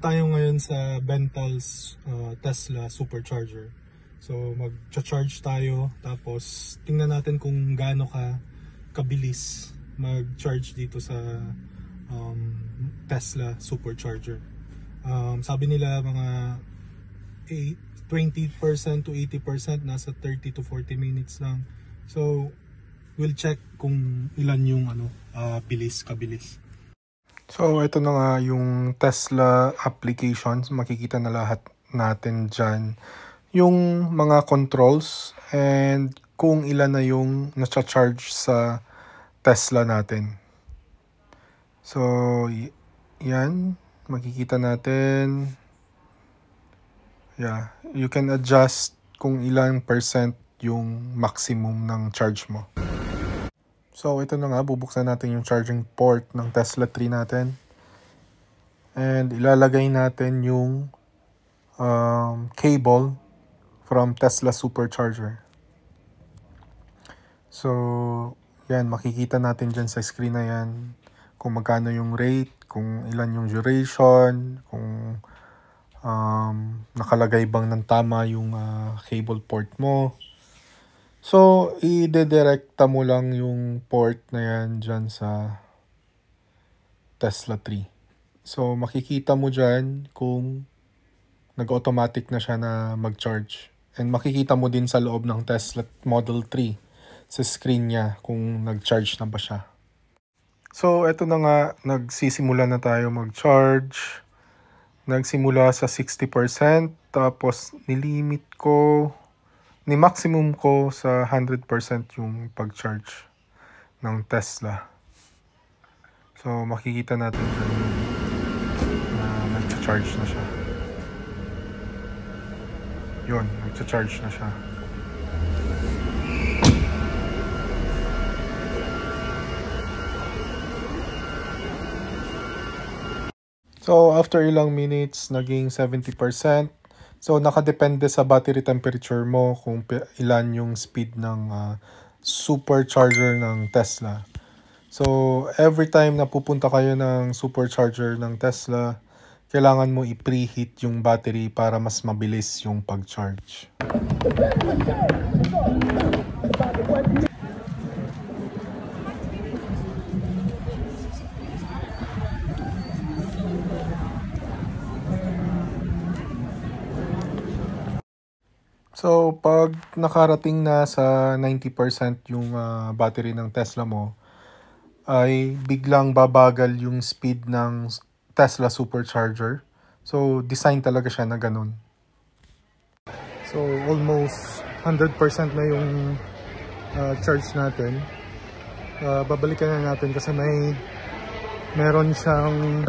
tayo ngayon sa Bental's Tesla Supercharger. So mag-charge tayo, tapos tingnan natin kung gaano kabilis mag-charge dito sa Tesla Supercharger. Sabi nila mga 20% to 80%, nasa 30 to 40 minutes lang. So we'll check kung ilan yung kabilis. So ito na nga yung Tesla applications, makikita na lahat natin dyan yung mga controls and kung ilan na yung na-charge sa Tesla natin. So yan, makikita natin. Yeah, you can adjust kung ilang percent yung maximum ng charge mo. So ito na nga, bubuksan natin yung charging port ng Tesla 3 natin. And ilalagay natin yung cable from Tesla Supercharger. So yan, makikita natin dyan sa screen na yan kung magkano yung rate, kung ilan yung duration, kung nakalagay bang ng tama yung cable port mo. So i-redirecta mo lang yung port na yan dyan sa Tesla 3. So makikita mo dyan kung nag-automatic na siya na mag-charge. And makikita mo din sa loob ng Tesla Model 3 sa screen niya kung nag-charge na ba siya. So eto na nga, nagsisimula na tayo mag-charge. Nagsimula sa 60%, tapos ni-maximum ko sa 100% yung pag-charge ng Tesla. So makikita natin na nag-charge na siya. Yun, nag-charge na siya. So after ilang minutes, naging 70%. So nakadepende sa battery temperature mo kung ilan yung speed ng supercharger ng Tesla. So every time na pupunta kayo ng supercharger ng Tesla, kailangan mo i-preheat yung battery para mas mabilis yung pag-charge. So pag nakarating na sa 90% yung battery ng Tesla mo, ay biglang babagal yung speed ng Tesla Supercharger. So design talaga siya na ganun. So almost 100% na yung charge natin. Babalikan na natin kasi meron siyang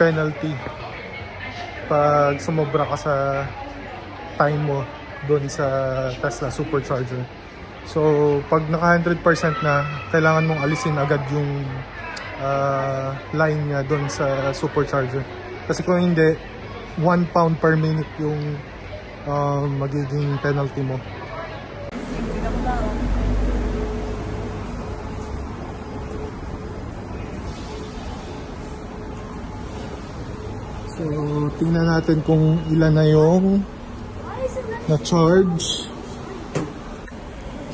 penalty pag sumobra ka sa time mo doon sa Tesla Supercharger. So pag naka 100% na, kailangan mong alisin agad yung line niya doon sa supercharger. Kasi kung hindi, 1 pound per minute yung magiging penalty mo. So tingnan natin kung ilan na yung na-charge.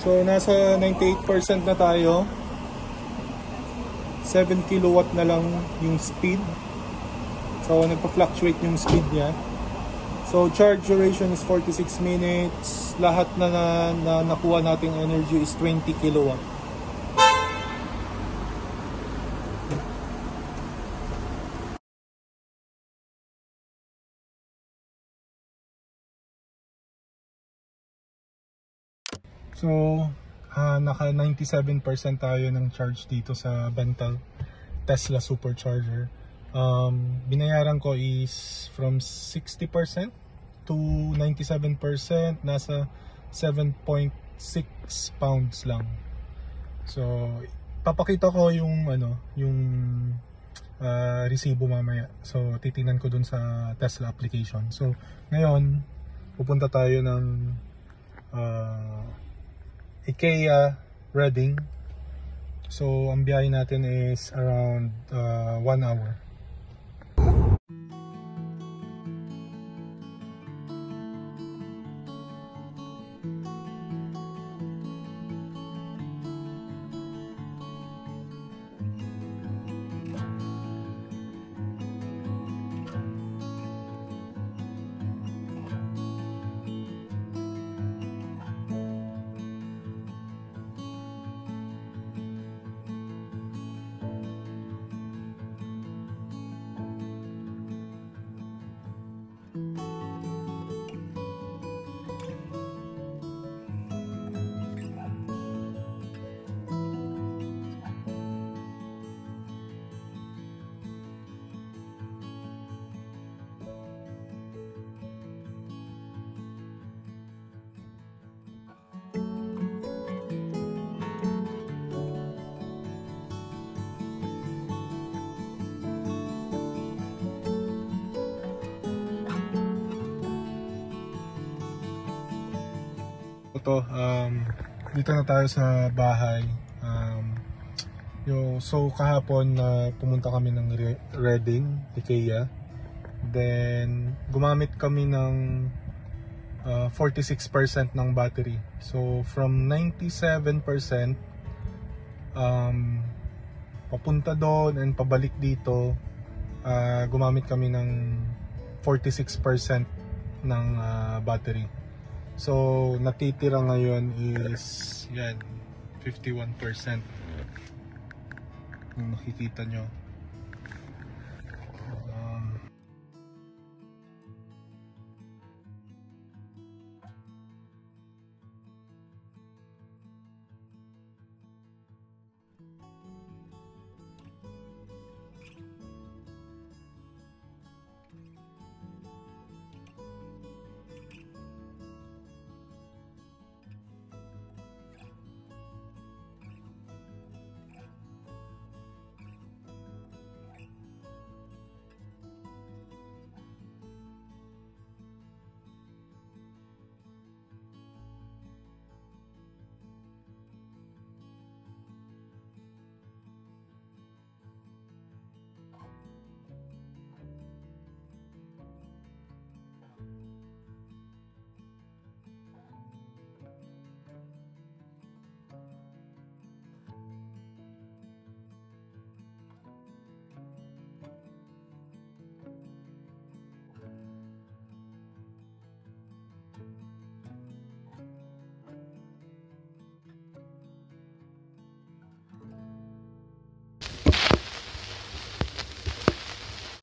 So nasa 98% na tayo. 7 kilowatt na lang yung speed. So nagpa-fluctuate yung speed niya. So charge duration is 46 minutes. Lahat na nakuha nating energy is 20 kilowatt. So naka 97% tayo ng charge dito sa Bental Tesla Supercharger. Binayaran ko is from 60% to 97%, nasa 7.6 pounds lang. So papakita ko yung resibo mamaya. So titingnan ko dun sa Tesla application. So ngayon pupunta tayo ng IKEA Reading. So ang biyahe natin is around 1 hour. ito, dito na tayo sa bahay. So kahapon pumunta kami ng Reading, IKEA. Then gumamit kami ng 46% ng battery. So from 97% papunta doon and pabalik dito, gumamit kami ng 46% ng battery. So natitira ngayon is yan, 51%. Kung makikita nyo.